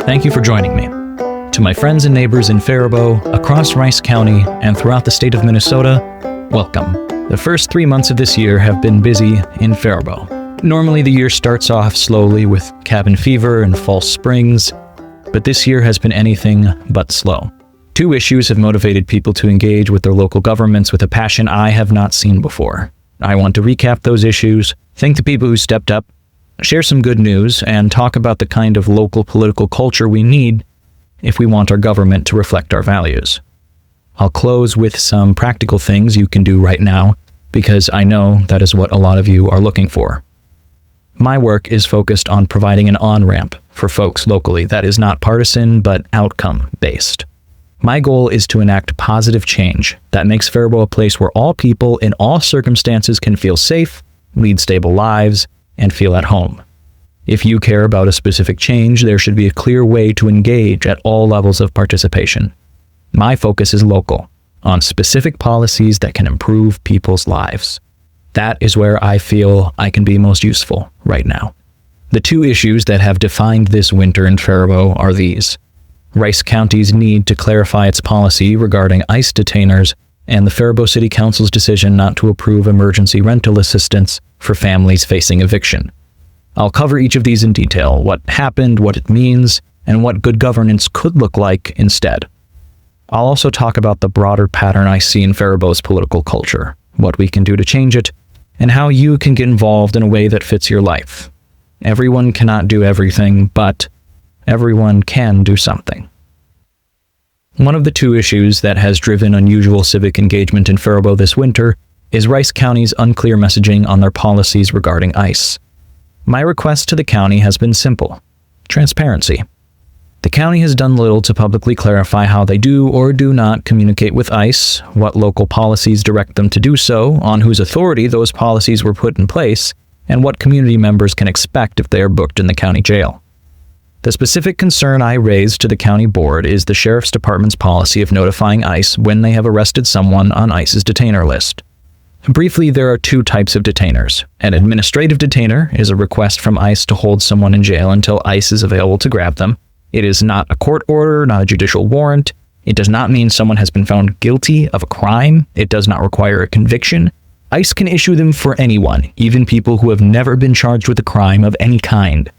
Thank you for joining me. To my friends and neighbors in Faribault, across Rice County, and throughout the state of Minnesota, welcome. The first 3 months of this year have been busy in Faribault. Normally the year starts off slowly with cabin fever and false springs, but this year has been anything but slow. 2 issues have motivated people to engage with their local governments with a passion I have not seen before. I want to recap those issues, thank the people who stepped up, share some good news, and talk about the kind of local political culture we need if we want our government to reflect our values. I'll close with some practical things you can do right now, because I know that is what a lot of you are looking for. My work is focused on providing an on-ramp for folks locally that is not partisan but outcome-based. My goal is to enact positive change that makes Faribault a place where all people in all circumstances can feel safe, lead stable lives, and feel at home. If you care about a specific change, there should be a clear way to engage at all levels of participation. My focus is local, on specific policies that can improve people's lives. That is where I feel I can be most useful right now. The 2 issues that have defined this winter in Faribault are these: Rice County's need to clarify its policy regarding ICE detainers, and the Faribault City Council's decision not to approve emergency rental assistance for families facing eviction. I'll cover each of these in detail, what happened, what it means, and what good governance could look like instead. I'll also talk about the broader pattern I see in Faribault's political culture, what we can do to change it, and how you can get involved in a way that fits your life. Everyone cannot do everything, but everyone can do something. One of the 2 issues that has driven unusual civic engagement in Faribault this winter is Rice County's unclear messaging on their policies regarding ICE. My request to the county has been simple: transparency. The county has done little to publicly clarify how they do or do not communicate with ICE, what local policies direct them to do so, on whose authority those policies were put in place, and what community members can expect if they are booked in the county jail. The specific concern I raised to the county board is the sheriff's department's policy of notifying ICE when they have arrested someone on ICE's detainer list. Briefly, there are 2 types of detainers. An administrative detainer is a request from ICE to hold someone in jail until ICE is available to grab them. It is not a court order, not a judicial warrant. It does not mean someone has been found guilty of a crime. It does not require a conviction. ICE can issue them for anyone, even people who have never been charged with a crime of any kind.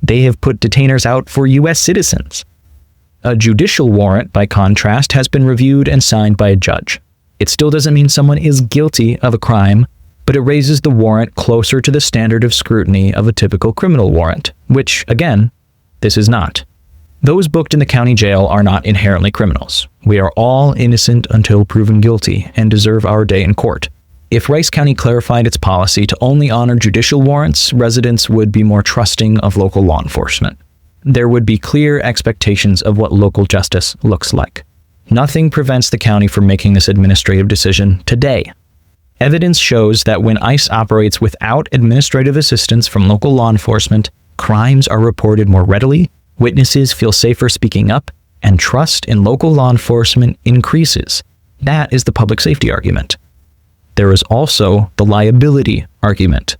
They have put detainers out for U.S. citizens. A judicial warrant, by contrast, has been reviewed and signed by a judge. It still doesn't mean someone is guilty of a crime, but it raises the warrant closer to the standard of scrutiny of a typical criminal warrant, which, again, this is not. Those booked in the county jail are not inherently criminals. We are all innocent until proven guilty and deserve our day in court. If Rice County clarified its policy to only honor judicial warrants, residents would be more trusting of local law enforcement. There would be clear expectations of what local justice looks like. Nothing prevents the county from making this administrative decision today. Evidence shows that when ICE operates without administrative assistance from local law enforcement, crimes are reported more readily, witnesses feel safer speaking up, and trust in local law enforcement increases. That is the public safety argument. There is also the liability argument.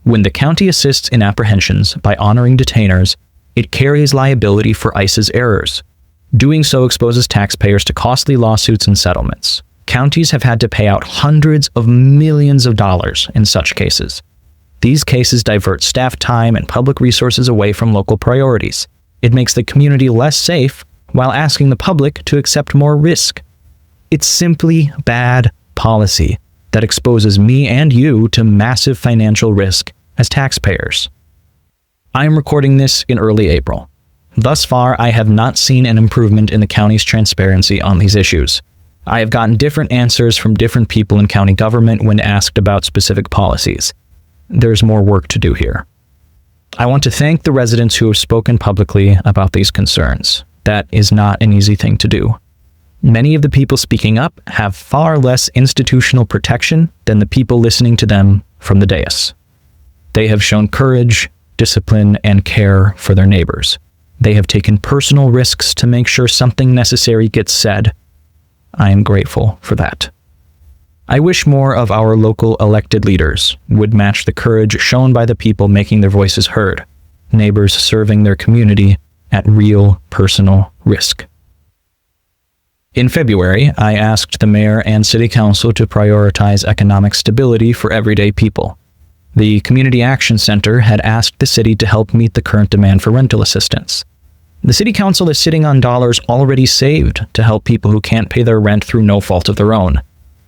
When the county assists in apprehensions by honoring detainers, it carries liability for ICE's errors. Doing so exposes taxpayers to costly lawsuits and settlements. Counties have had to pay out hundreds of millions of dollars in such cases. These cases divert staff time and public resources away from local priorities. It makes the community less safe while asking the public to accept more risk. It's simply bad policy that exposes me and you to massive financial risk as taxpayers. I am recording this in early April. Thus far, I have not seen an improvement in the county's transparency on these issues. I have gotten different answers from different people in county government when asked about specific policies. There's more work to do here. I want to thank the residents who have spoken publicly about these concerns. That is not an easy thing to do. Many of the people speaking up have far less institutional protection than the people listening to them from the dais. They have shown courage, discipline, and care for their neighbors. They have taken personal risks to make sure something necessary gets said. I am grateful for that. I wish more of our local elected leaders would match the courage shown by the people making their voices heard, neighbors serving their community, at real personal risk. In February, I asked the mayor and city council to prioritize economic stability for everyday people. The Community Action Center had asked the city to help meet the current demand for rental assistance. The city council is sitting on dollars already saved to help people who can't pay their rent through no fault of their own.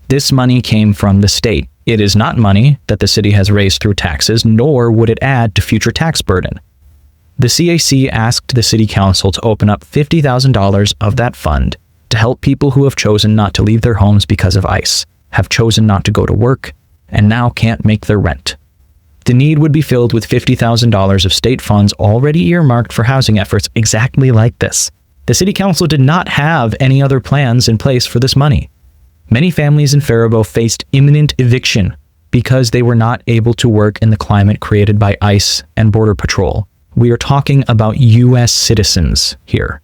This money came from the state. It is not money that the city has raised through taxes, nor would it add to future tax burden. The CAC asked the city council to open up $50,000 of that fund to help people who have chosen not to leave their homes because of ICE, have chosen not to go to work, and now can't make their rent. The need would be filled with $50,000 of state funds already earmarked for housing efforts exactly like this. The city council did not have any other plans in place for this money. Many families in Faribault faced imminent eviction because they were not able to work in the climate created by ICE and Border Patrol. We are talking about U.S. citizens here.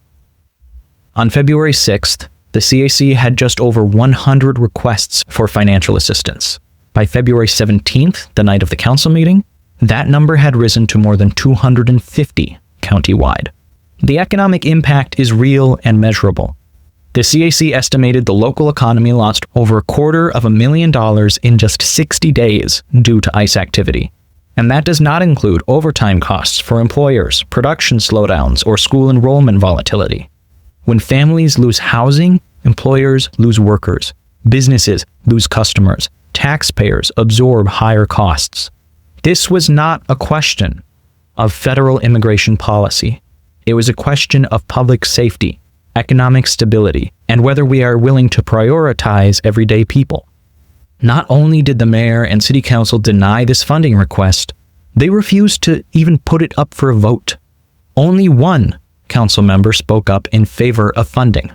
On February 6th, the CAC had just over 100 requests for financial assistance. By February 17th, the night of the council meeting, that number had risen to more than 250 countywide. The economic impact is real and measurable. The CAC estimated the local economy lost over $250,000 in just 60 days due to ICE activity. And that does not include overtime costs for employers, production slowdowns, or school enrollment volatility. When families lose housing, employers lose workers, businesses lose customers, taxpayers absorb higher costs. This was not a question of federal immigration policy. It was a question of public safety, economic stability, and whether we are willing to prioritize everyday people. Not only did the mayor and city council deny this funding request, they refused to even put it up for a vote. Only one council member spoke up in favor of funding.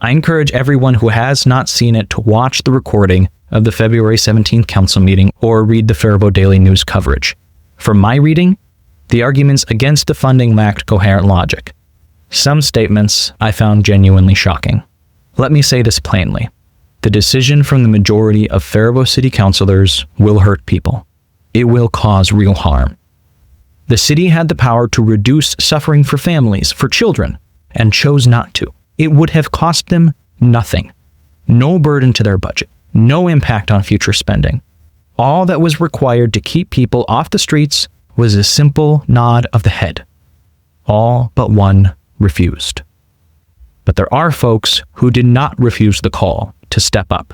I encourage everyone who has not seen it to watch the recording of the February 17th council meeting or read the Faribault Daily news coverage. From my reading, the arguments against the funding lacked coherent logic. Some statements I found genuinely shocking. Let me say this plainly. The decision from the majority of Faribault city councilors will hurt people. It will cause real harm. The city had the power to reduce suffering for families, for children, and chose not to. It would have cost them nothing. No burden to their budget. No impact on future spending. All that was required to keep people off the streets was a simple nod of the head. All but one refused. But there are folks who did not refuse the call to step up.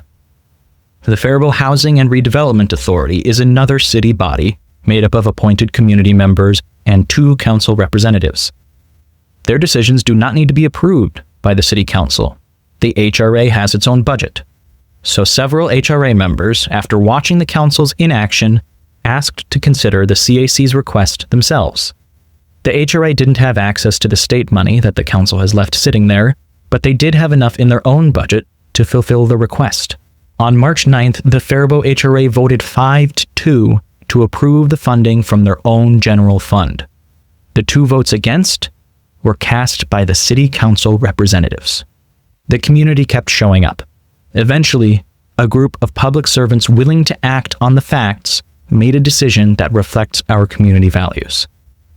The Faribault Housing and Redevelopment Authority is another city body made up of appointed community members and 2 council representatives. Their decisions do not need to be approved by the city council. The HRA has its own budget. So several HRA members, after watching the council's inaction, asked to consider the CAC's request themselves. The HRA didn't have access to the state money that the council has left sitting there, but they did have enough in their own budget to fulfill the request. On March 9th, the Faribault HRA voted 5-2 to approve the funding from their own general fund. The 2 votes against were cast by the city council representatives. The community kept showing up. Eventually, a group of public servants willing to act on the facts made a decision that reflects our community values.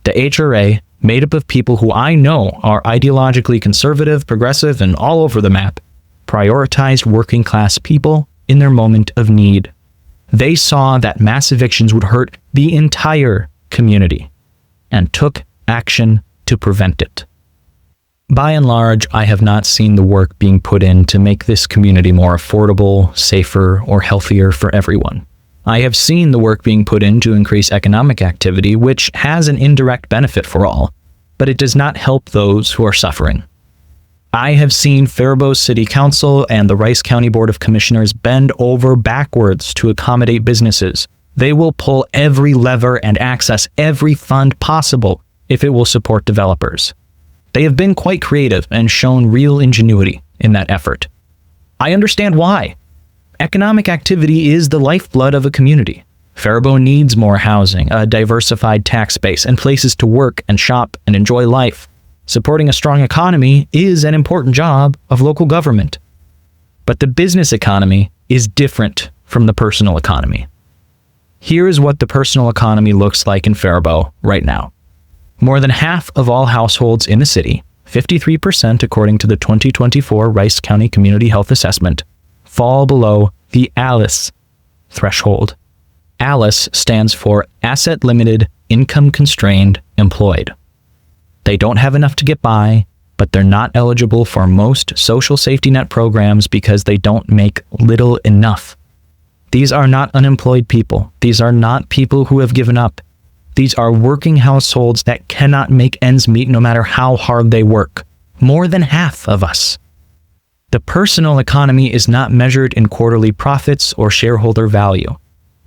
The HRA, made up of people who I know are ideologically conservative, progressive, and all over the map, prioritized working class people in their moment of need. They saw that mass evictions would hurt the entire community and took action to prevent it. By and large, I have not seen the work being put in to make this community more affordable, safer, or healthier for everyone. I have seen the work being put in to increase economic activity, which has an indirect benefit for all, but it does not help those who are suffering. I have seen Faribault City Council and the Rice County Board of Commissioners bend over backwards to accommodate businesses. They will pull every lever and access every fund possible if it will support developers. They have been quite creative and shown real ingenuity in that effort. I understand why. Economic activity is the lifeblood of a community. Faribault needs more housing, a diversified tax base, and places to work and shop and enjoy life. Supporting a strong economy is an important job of local government. But the business economy is different from the personal economy. Here is what the personal economy looks like in Faribault right now. More than half of all households in the city, 53% according to the 2024 Rice County Community Health Assessment, fall below the ALICE threshold. ALICE stands for Asset Limited, Income Constrained, Employed. They don't have enough to get by, but they're not eligible for most social safety net programs because they don't make little enough. These are not unemployed people. These are not people who have given up. These are working households that cannot make ends meet no matter how hard they work. More than half of us. The personal economy is not measured in quarterly profits or shareholder value.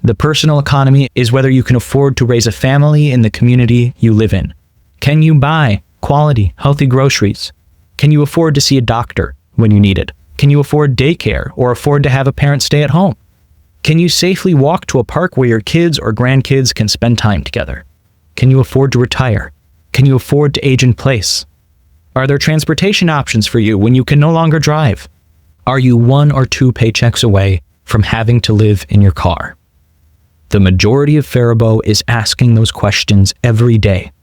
The personal economy is whether you can afford to raise a family in the community you live in. Can you buy quality, healthy groceries? Can you afford to see a doctor when you need it? Can you afford daycare or afford to have a parent stay at home? Can you safely walk to a park where your kids or grandkids can spend time together? Can you afford to retire? Can you afford to age in place? Are there transportation options for you when you can no longer drive? Are you 1 or 2 paychecks away from having to live in your car? The majority of Faribault is asking those questions every day,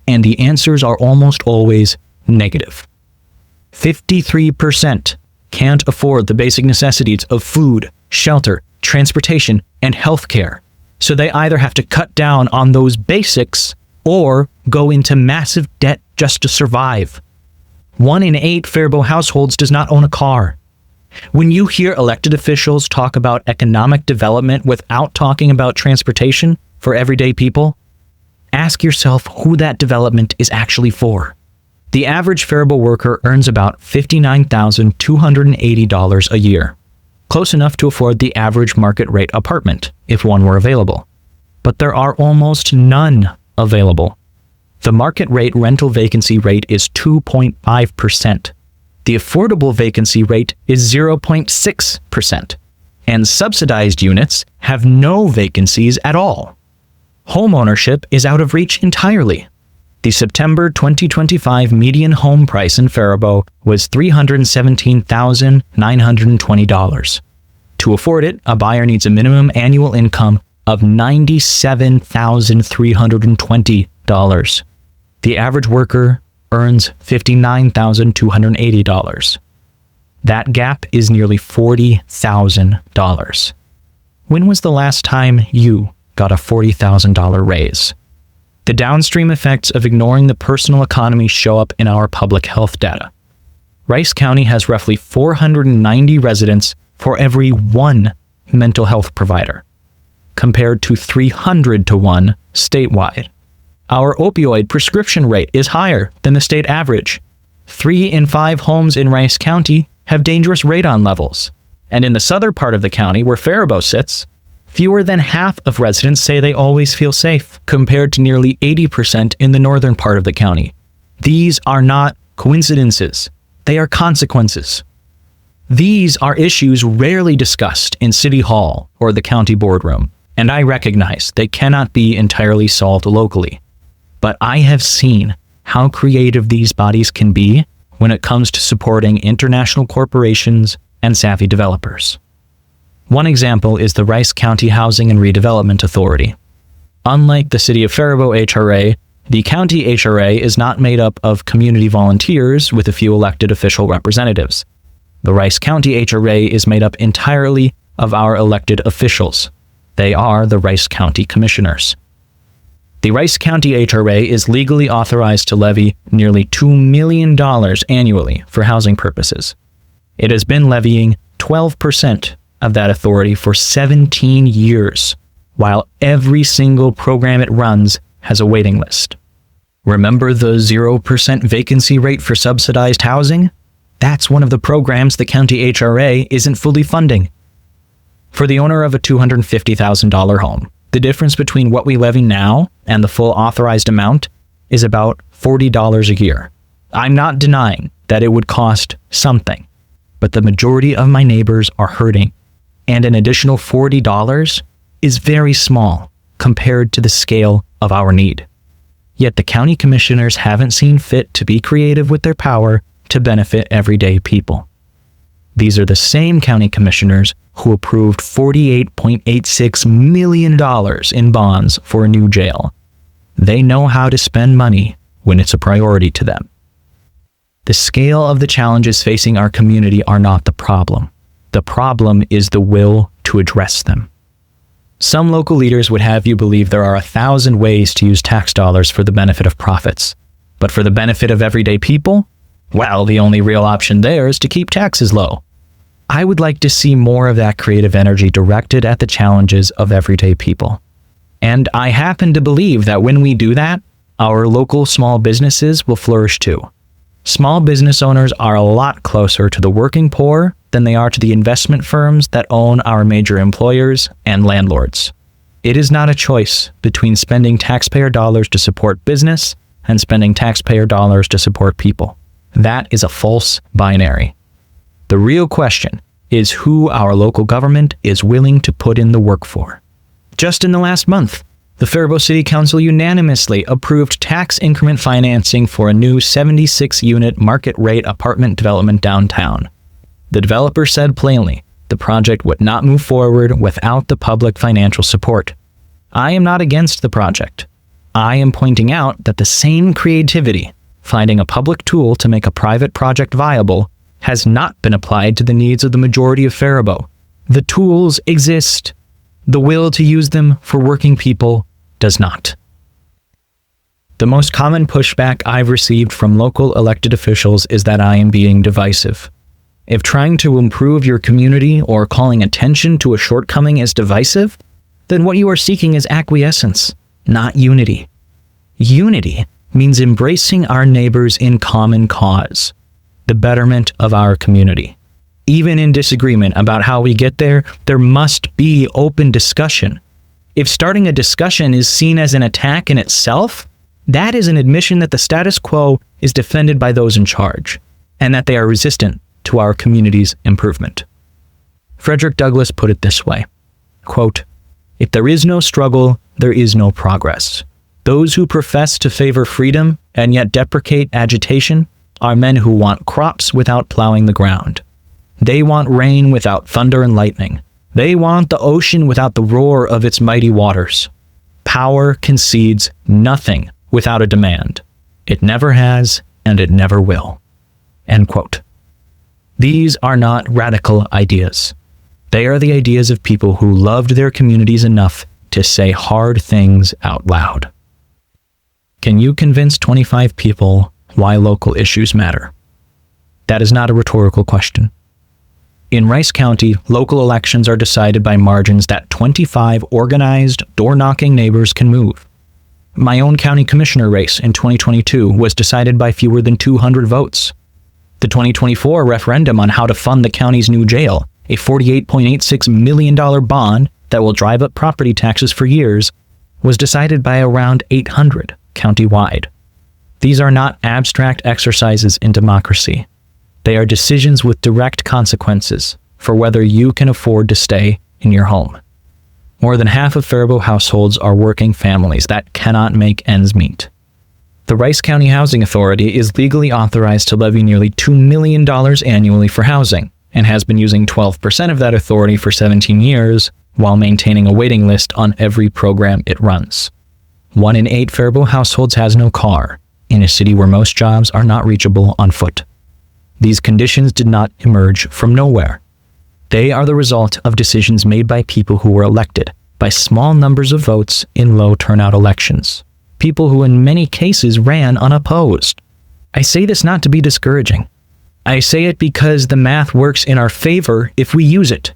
and the answers are almost always negative. 53% can't afford the basic necessities of food, shelter, transportation, and healthcare, so they either have to cut down on those basics or go into massive debt just to survive. 1 in 8 Faribault households does not own a car. When you hear elected officials talk about economic development without talking about transportation for everyday people, ask yourself who that development is actually for. The average Faribault worker earns about $59,280 a year, close enough to afford the average market rate apartment if one were available. But there are almost none available. The market rate rental vacancy rate is 2.5%. The affordable vacancy rate is 0.6%. And subsidized units have no vacancies at all. Homeownership is out of reach entirely. The September 2025 median home price in Faribault was $317,920. To afford it, a buyer needs a minimum annual income of $97,320. The average worker earns $59,280. That gap is nearly $40,000. When was the last time you got a $40,000 raise? The downstream effects of ignoring the personal economy show up in our public health data. Rice County has roughly 490 residents for every 1 mental health provider, compared to 300 to 1 statewide. Our opioid prescription rate is higher than the state average. 3 in 5 homes in Rice County have dangerous radon levels. And in the southern part of the county, where Faribault sits, fewer than half of residents say they always feel safe, compared to nearly 80% in the northern part of the county. These are not coincidences. They are consequences. These are issues rarely discussed in City Hall or the county boardroom, and I recognize they cannot be entirely solved locally. But I have seen how creative these bodies can be when it comes to supporting international corporations and savvy developers. One example is the Rice County Housing and Redevelopment Authority. Unlike the City of Faribault HRA, the County HRA is not made up of community volunteers with a few elected official representatives. The Rice County HRA is made up entirely of our elected officials. They are the Rice County Commissioners. The Rice County HRA is legally authorized to levy nearly $2 million annually for housing purposes. It has been levying 12% of that authority for 17 years, while every single program it runs has a waiting list. Remember the 0% vacancy rate for subsidized housing? That's one of the programs the county HRA isn't fully funding. For the owner of a $250,000 home, the difference between what we levy now and the full authorized amount is about $40 a year. I'm not denying that it would cost something, but the majority of my neighbors are hurting, and an additional $40 is very small compared to the scale of our need. Yet the county commissioners haven't seen fit to be creative with their power to benefit everyday people. These are the same county commissioners who approved $48.86 million in bonds for a new jail. They know how to spend money when it's a priority to them. The scale of the challenges facing our community are not the problem. The problem is the will to address them. Some local leaders would have you believe there are 1,000 ways to use tax dollars for the benefit of profits. But for the benefit of everyday people, well, the only real option there is to keep taxes low. I would like to see more of that creative energy directed at the challenges of everyday people. And I happen to believe that when we do that, our local small businesses will flourish too. Small business owners are a lot closer to the working poor than they are to the investment firms that own our major employers and landlords. It is not a choice between spending taxpayer dollars to support business and spending taxpayer dollars to support people. That is a false binary. The real question is who our local government is willing to put in the work for. Just in the last month, the Faribault City Council unanimously approved tax increment financing for a new 76-unit market-rate apartment development downtown. The developer said plainly the project would not move forward without the public financial support. I am not against the project. I am pointing out that the same creativity, finding a public tool to make a private project viable, has not been applied to the needs of the majority of Faribault. The tools exist. The will to use them for working people does not. The most common pushback I've received from local elected officials is that I am being divisive. If trying to improve your community or calling attention to a shortcoming is divisive, then what you are seeking is acquiescence, not unity. Unity means embracing our neighbors in common cause, the betterment of our community. Even in disagreement about how we get there, there must be open discussion. If starting a discussion is seen as an attack in itself, that is an admission that the status quo is defended by those in charge, and that they are resistant to our community's improvement. Frederick Douglass put it this way, quote, "If there is no struggle, there is no progress. Those who profess to favor freedom and yet deprecate agitation are men who want crops without plowing the ground. They want rain without thunder and lightning. They want the ocean without the roar of its mighty waters. Power concedes nothing without a demand. It never has, and it never will." End quote. These are not radical ideas. They are the ideas of people who loved their communities enough to say hard things out loud. Can you convince 25 people why local issues matter? That is not a rhetorical question. In Rice County, local elections are decided by margins that 25 organized, door-knocking neighbors can move. My own county commissioner race in 2022 was decided by fewer than 200 votes. The 2024 referendum on how to fund the county's new jail, a $48.86 million bond that will drive up property taxes for years, was decided by around 800 countywide. These are not abstract exercises in democracy. They are decisions with direct consequences for whether you can afford to stay in your home. More than half of Faribault households are working families that cannot make ends meet. The Rice County Housing Authority is legally authorized to levy nearly $2 million annually for housing, and has been using 12% of that authority for 17 years, while maintaining a waiting list on every program it runs. 1 in 8 Faribault households has no car, in a city where most jobs are not reachable on foot. These conditions did not emerge from nowhere. They are the result of decisions made by people who were elected by small numbers of votes in low turnout elections. People who in many cases ran unopposed. I say this not to be discouraging. I say it because the math works in our favor if we use it.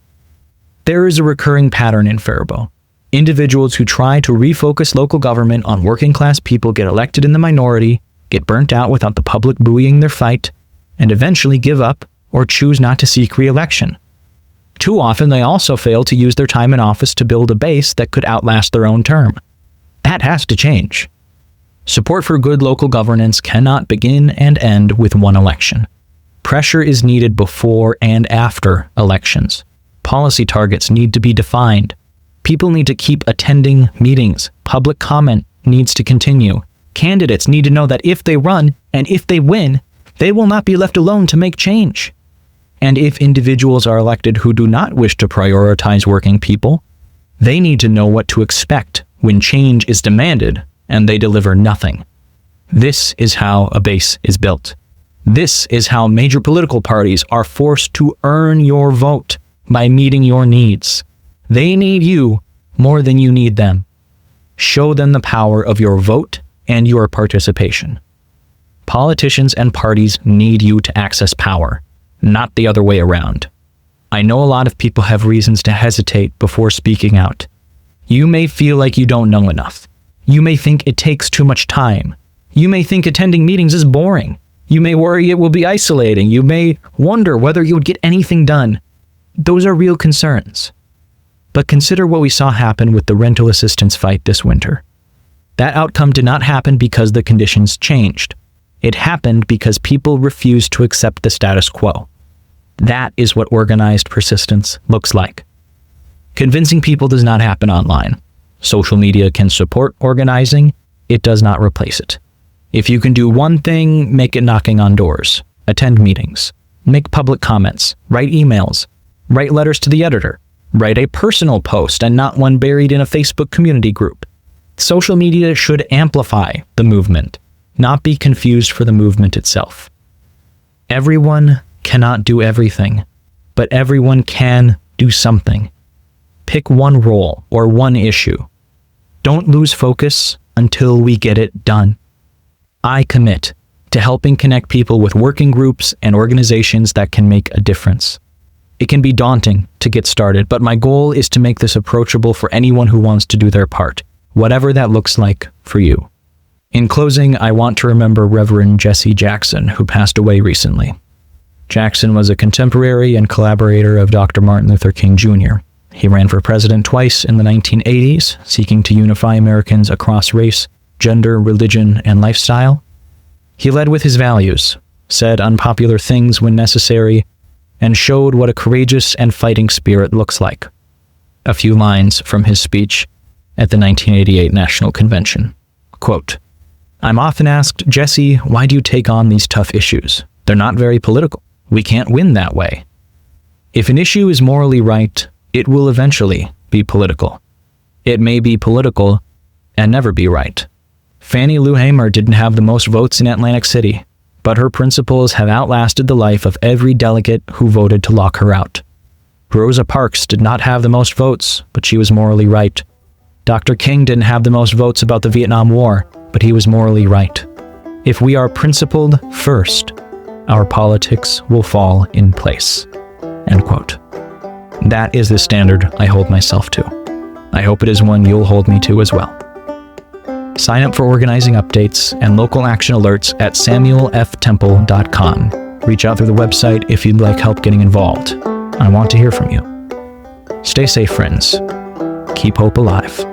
There is a recurring pattern in Faribault. Individuals who try to refocus local government on working class people get elected in the minority, get burnt out without the public buoying their fight, and eventually give up or choose not to seek re-election. Too often they also fail to use their time in office to build a base that could outlast their own term. That has to change. Support for good local governance cannot begin and end with one election. Pressure is needed before and after elections. Policy targets need to be defined. People need to keep attending meetings. Public comment needs to continue. Candidates need to know that if they run and if they win, they will not be left alone to make change. And if individuals are elected who do not wish to prioritize working people, they need to know what to expect when change is demanded and they deliver nothing. This is how a base is built. This is how major political parties are forced to earn your vote by meeting your needs. They need you more than you need them. Show them the power of your vote and your participation. Politicians and parties need you to access power, not the other way around. I know a lot of people have reasons to hesitate before speaking out. You may feel like you don't know enough. You may think it takes too much time. You may think attending meetings is boring. You may worry it will be isolating. You may wonder whether you would get anything done. Those are real concerns. But consider what we saw happen with the rental assistance fight this winter. That outcome did not happen because the conditions changed. It happened because people refused to accept the status quo. That is what organized persistence looks like. Convincing people does not happen online. Social media can support organizing. It does not replace it. If you can do one thing, make it knocking on doors, attend meetings, make public comments, write emails, write letters to the editor, write a personal post and not one buried in a Facebook community group. Social media should amplify the movement, not be confused for the movement itself. Everyone cannot do everything, but everyone can do something. Pick one role or one issue. Don't lose focus until we get it done. I commit to helping connect people with working groups and organizations that can make a difference. It can be daunting to get started, but my goal is to make this approachable for anyone who wants to do their part, whatever that looks like for you. In closing, I want to remember Reverend Jesse Jackson, who passed away recently. Jackson was a contemporary and collaborator of Dr. Martin Luther King Jr. He ran for president twice in the 1980s, seeking to unify Americans across race, gender, religion, and lifestyle. He led with his values, said unpopular things when necessary, and showed what a courageous and fighting spirit looks like. A few lines from his speech at the 1988 National Convention. Quote, "I'm often asked, Jesse, why do you take on these tough issues? They're not very political. We can't win that way. If an issue is morally right, it will eventually be political. It may be political and never be right. Fannie Lou Hamer didn't have the most votes in Atlantic City, but her principles have outlasted the life of every delegate who voted to lock her out. Rosa Parks did not have the most votes, but she was morally right. Dr. King didn't have the most votes about the Vietnam War, but he was morally right. If we are principled first, our politics will fall in place." End quote. That is the standard I hold myself to. I hope it is one you'll hold me to as well. Sign up for organizing updates and local action alerts at samuelftemple.com. Reach out through the website if you'd like help getting involved. I want to hear from you. Stay safe, friends. Keep hope alive.